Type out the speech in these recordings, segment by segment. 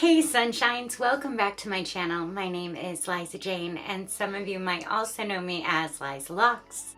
Hey sunshines, welcome back to my channel. My name is Liza Jane and some of you might also know me as Liza Locks.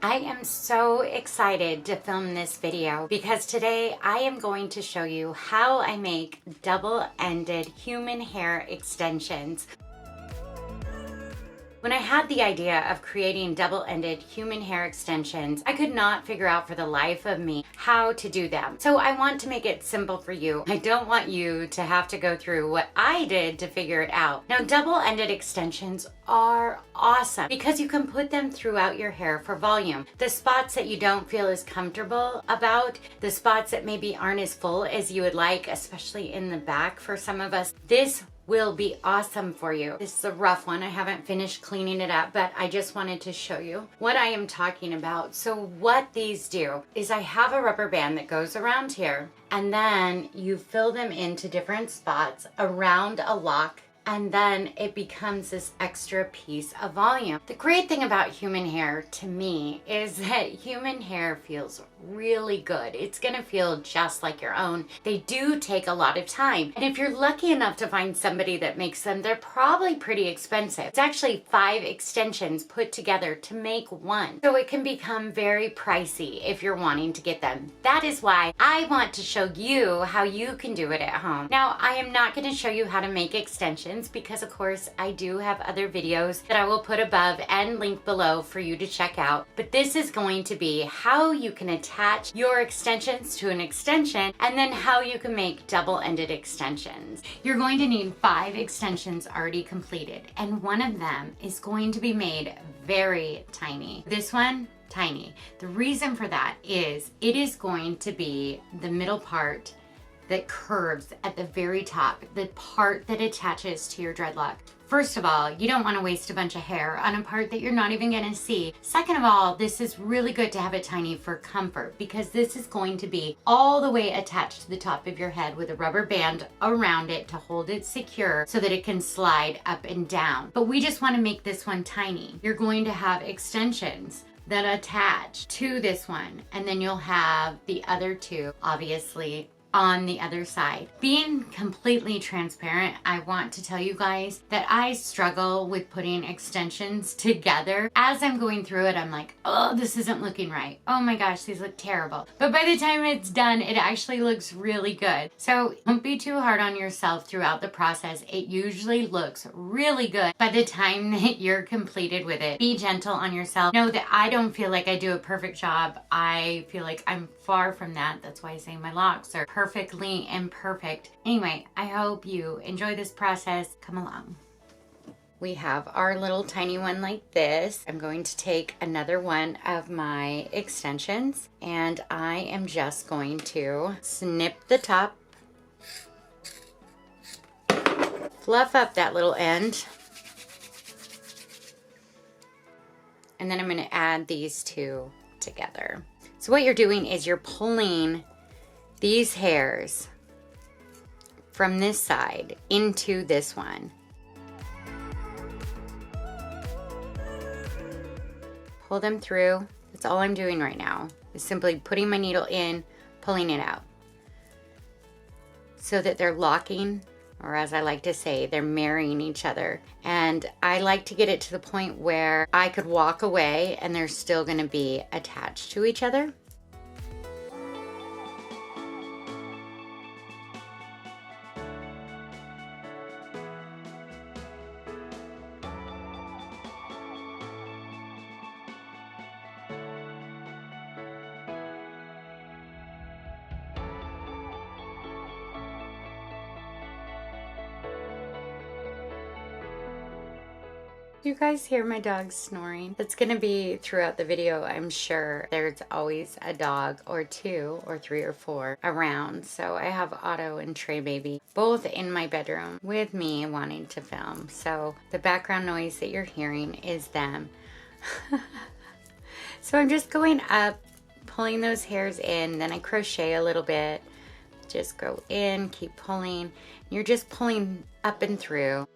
I am so excited to film this video because today I am going to show you how I make double-ended human hair extensions. When I had the idea of creating double-ended human hair extensions, I could not figure out for the life of me how to do them. So I want to make it simple for you. I don't want you to have to go through what I did to figure it out. Now, double-ended extensions are awesome because you can put them throughout your hair for volume. The spots that you don't feel as comfortable about, the spots that maybe aren't as full as you would like, especially in the back for some of us, this will be awesome for you. This is a rough one. I haven't finished cleaning it up, but I just wanted to show you what I am talking about. So what these do is I have a rubber band that goes around here, and then you fill them into different spots around a lock, and then it becomes this extra piece of volume. The great thing about human hair to me is that human hair feels really good. It's gonna feel just like your own. They do take a lot of time. And if you're lucky enough to find somebody that makes them, they're probably pretty expensive. It's actually 5 extensions put together to make one. So it can become very pricey if you're wanting to get them. That is why I want to show you how you can do it at home. Now, I am not gonna show you how to make extensions because of course I do have other videos that I will put above and link below for you to check out. But this is going to be how you can attach your extensions to an extension and then how you can make double-ended extensions. You're going to need 5 extensions already completed, and one of them is going to be made very tiny. This one, tiny. The reason for that is it is going to be the middle part that curves at the very top, the part that attaches to your dreadlock. First of all, you don't want to waste a bunch of hair on a part that you're not even gonna see. Second of all, this is really good to have it tiny for comfort because this is going to be all the way attached to the top of your head with a rubber band around it to hold it secure so that it can slide up and down. But we just want to make this one tiny. You're going to have extensions that attach to this one, and then you'll have the other 2, obviously, on the other side. Being completely transparent, I want to tell you guys that I struggle with putting extensions together. As I'm going through it, I'm like, oh, this isn't looking right. Oh my gosh, these look terrible. But by the time it's done, it actually looks really good. So don't be too hard on yourself throughout the process. It usually looks really good by the time that you're completed with it. Be gentle on yourself. Know that I don't feel like I do a perfect job. I feel like I'm far from that. That's why I say my locks are perfectly imperfect. Anyway, I hope you enjoy this process. Come along. We have our little tiny one like this. I'm going to take another one of my extensions and I am just going to snip the top, fluff up that little end, and then I'm going to add these 2 together. So what you're doing is you're pulling these hairs from this side into this one. Pull them through. That's all I'm doing right now, is simply putting my needle in, pulling it out, so that they're locking, or as I like to say, they're marrying each other. And I like to get it to the point where I could walk away and they're still gonna be attached to each other. You guys hear my dog snoring? That's gonna be throughout the video, I'm sure. There's always a dog or 2 or 3 or 4 around. So I have Otto and Trey Baby both in my bedroom with me wanting to film. So the background noise that you're hearing is them. So I'm just going up, pulling those hairs in, then I crochet a little bit. Just go in, keep pulling. You're just pulling up and through.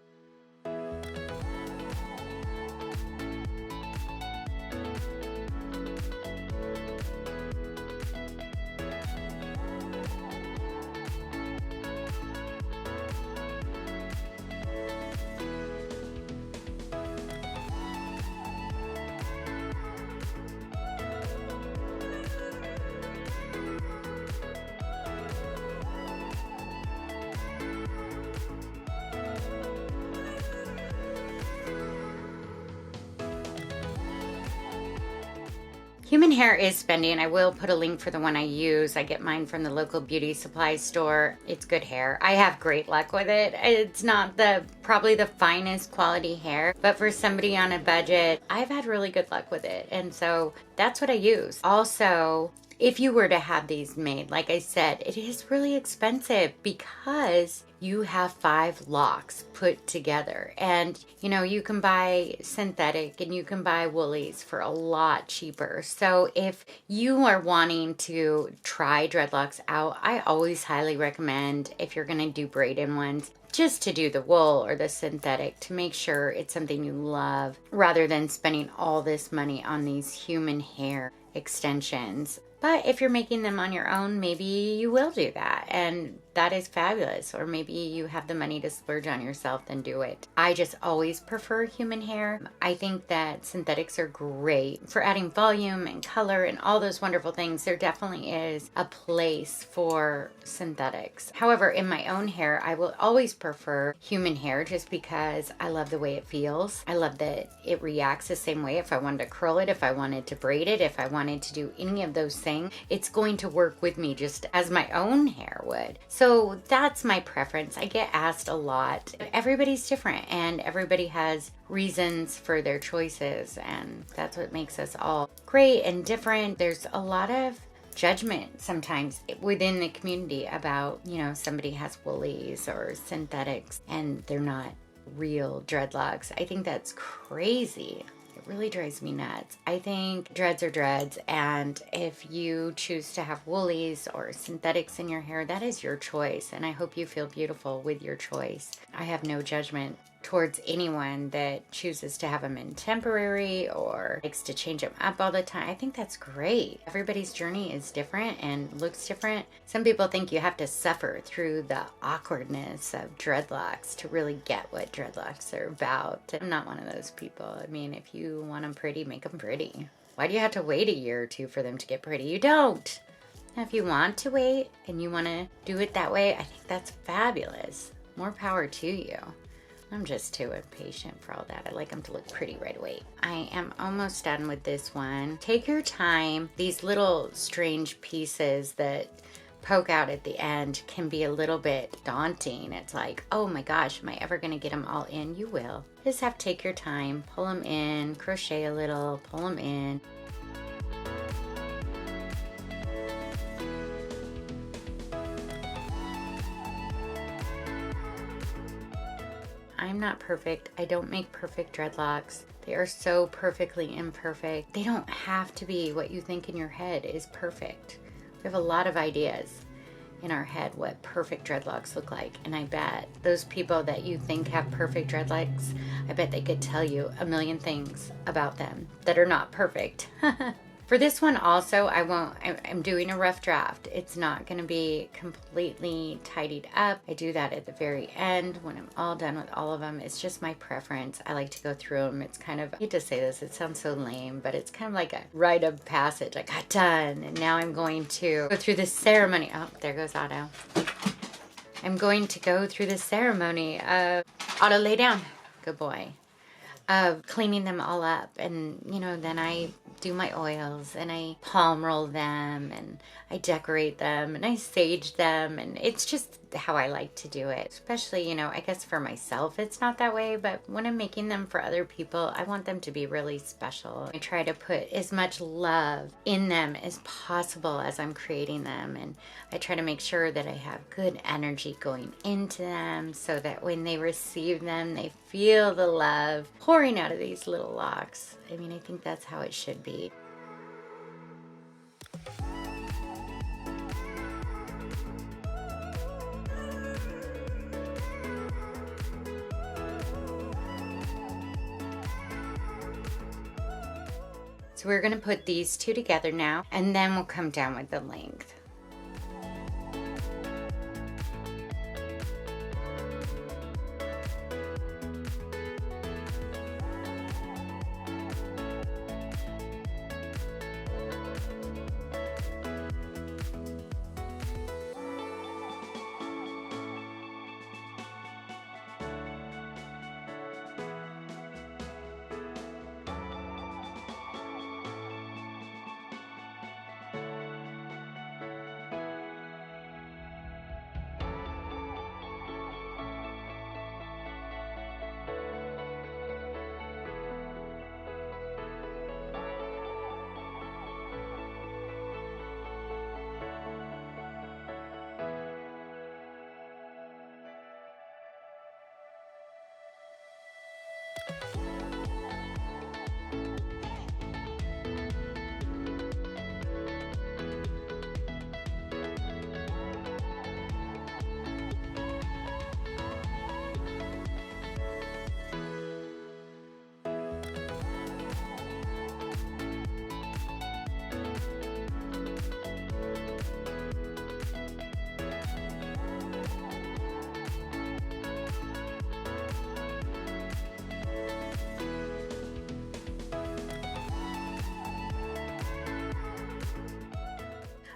Human hair is spendy, and I will put a link for the one I use. I get mine from the local beauty supply store. It's good hair. I have great luck with it. It's not probably the finest quality hair, but for somebody on a budget, I've had really good luck with it. And so that's what I use. Also, if you were to have these made, like I said, it is really expensive because you have 5 locks put together. And you can buy synthetic and you can buy woolies for a lot cheaper. So if you are wanting to try dreadlocks out, I always highly recommend, if you're gonna do braided ones, just to do the wool or the synthetic, to make sure it's something you love, rather than spending all this money on these human hair extensions. But if you're making them on your own, maybe you will do that, and that is fabulous. Or maybe you have the money to splurge on yourself, then do it. I just always prefer human hair. I think that synthetics are great for adding volume and color and all those wonderful things. There definitely is a place for synthetics. However, in my own hair, I will always prefer human hair, just because I love the way it feels. I love that it reacts the same way. If I wanted to curl it, if I wanted to braid it, if I wanted to do any of those things, it's going to work with me just as my own hair would. So that's my preference. I get asked a lot. Everybody's different, and everybody has reasons for their choices, and that's what makes us all great and different. There's a lot of judgment sometimes within the community about, somebody has woolies or synthetics and they're not real dreadlocks. I think that's crazy. Really drives me nuts. I think dreads are dreads, and if you choose to have woolies or synthetics in your hair, that is your choice, and I hope you feel beautiful with your choice. I have no judgment towards anyone that chooses to have them in temporary or likes to change them up all the time. I think that's great. Everybody's journey is different and looks different. Some people think you have to suffer through the awkwardness of dreadlocks to really get what dreadlocks are about. I'm not one of those people. I mean, if you want them pretty, make them pretty. Why do you have to wait a year or two for them to get pretty? You don't. Now, if you want to wait and you want to do it that way, I think that's fabulous. More power to you. I'm just too impatient for all that. I like them to look pretty right away. I am almost done with this one. Take your time. These little strange pieces that poke out at the end can be a little bit daunting. It's like, oh my gosh, am I ever gonna get them all in? You will. Just have to take your time, pull them in, crochet a little, pull them in. I'm not perfect. I don't make perfect dreadlocks. They are so perfectly imperfect. They don't have to be what you think in your head is perfect. We have a lot of ideas in our head what perfect dreadlocks look like. And I bet those people that you think have perfect dreadlocks, I bet they could tell you a million things about them that are not perfect. For this one also, I'm doing a rough draft. It's not gonna be completely tidied up. I do that at the very end when I'm all done with all of them. It's just my preference. I like to go through them. It's kind of, I hate to say this, it sounds so lame, but it's kind of like a rite of passage. I got done, and now I'm going to go through the ceremony. Oh, there goes Otto. I'm going to go through the ceremony of, Otto, lay down. Good boy. Of cleaning them all up, and then I do my oils and I palm roll them and I decorate them and I sage them, and it's just how I like to do it. Especially, I guess for myself it's not that way, but when I'm making them for other people, I want them to be really special. I try to put as much love in them as possible as I'm creating them, and I try to make sure that I have good energy going into them so that when they receive them, they feel the love pouring out of these little locks. I mean, I think that's how it should be. So we're going to put these two together now, and then we'll come down with the length.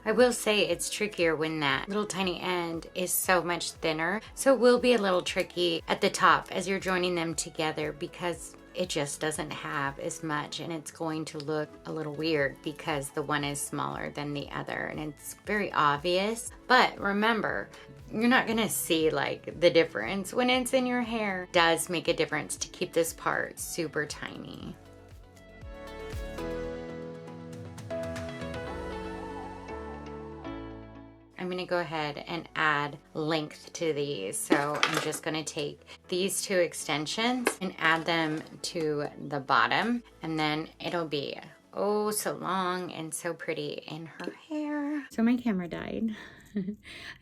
I will say it's trickier when that little tiny end is so much thinner. So it will be a little tricky at the top as you're joining them together because it just doesn't have as much, and it's going to look a little weird because the one is smaller than the other, and it's very obvious. But remember, you're not gonna see like the difference when it's in your hair. It does make a difference to keep this part super tiny. I'm gonna go ahead and add length to these. So I'm just gonna take these two extensions and add them to the bottom, and then it'll be oh so long and so pretty in her hair. So my camera died.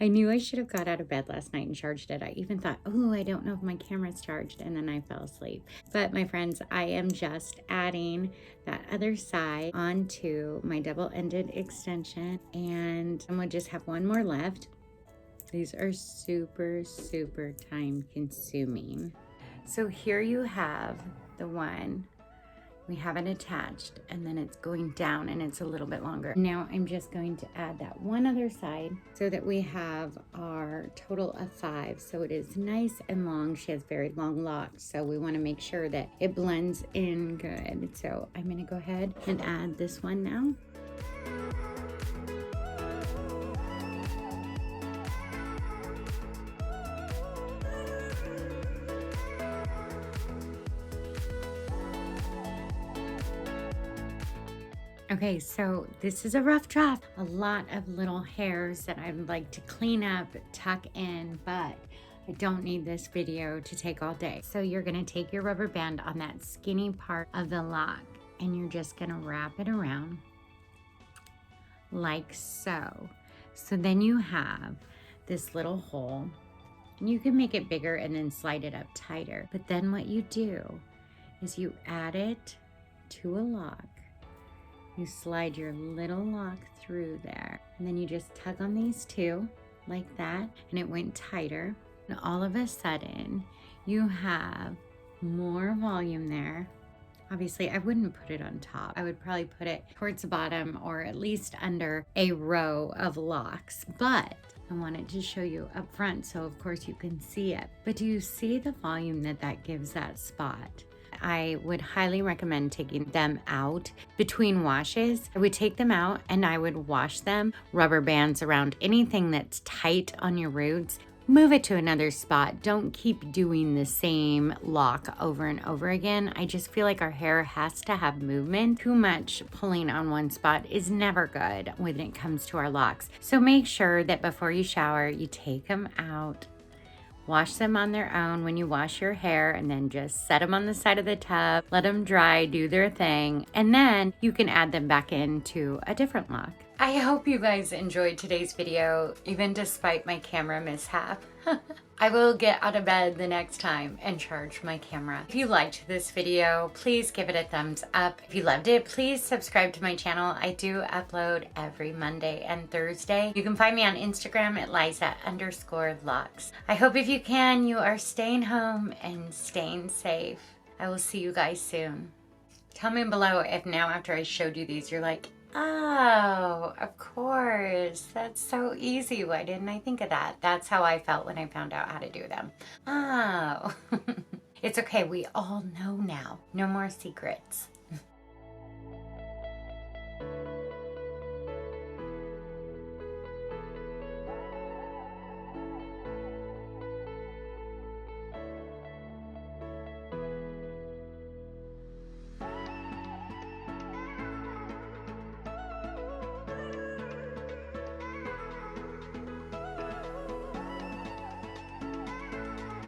I knew I should have got out of bed last night and charged it. I even thought, oh, I don't know if my camera's charged, and then I fell asleep. But my friends, I am just adding that other side onto my double-ended extension, and I'm gonna just have one more left. These are super, super time consuming. So here you have the one. We have it attached, and then it's going down and it's a little bit longer. Now I'm just going to add that one other side so that we have our total of 5. So it is nice and long. She has very long locks, so we want to make sure that it blends in good. So I'm going to go ahead and add this one now. Okay, so this is a rough draft. A lot of little hairs that I'd like to clean up, tuck in, but I don't need this video to take all day. So you're gonna take your rubber band on that skinny part of the lock, and you're just gonna wrap it around like so. So then you have this little hole, and you can make it bigger and then slide it up tighter. But then what you do is you add it to a lock. You slide your little lock through there, and then you just tug on these two like that, and it went tighter. And all of a sudden, you have more volume there. Obviously, I wouldn't put it on top. I would probably put it towards the bottom or at least under a row of locks. But I wanted to show you up front, so of course you can see it. But do you see the volume that that gives that spot? I would highly recommend taking them out between washes. I would take them out and I would wash them, rubber bands around anything that's tight on your roots. Move it to another spot. Don't keep doing the same lock over and over again. I just feel like our hair has to have movement. Too much pulling on one spot is never good when it comes to our locks. So make sure that before you shower, you take them out, wash them on their own when you wash your hair, and then just set them on the side of the tub, let them dry, do their thing, and then you can add them back into a different lock. I hope you guys enjoyed today's video, even despite my camera mishap. I will get out of bed the next time and charge my camera. If you liked this video, please give it a thumbs up. If you loved it, please subscribe to my channel. I do upload every Monday and Thursday. You can find me on Instagram at Liza_locks. I hope if you can, you are staying home and staying safe. I will see you guys soon. Tell me below if now after I showed you these, you're like, oh, of course. That's so easy. Why didn't I think of that? That's how I felt when I found out how to do them. Oh, it's okay. We all know now. No more secrets.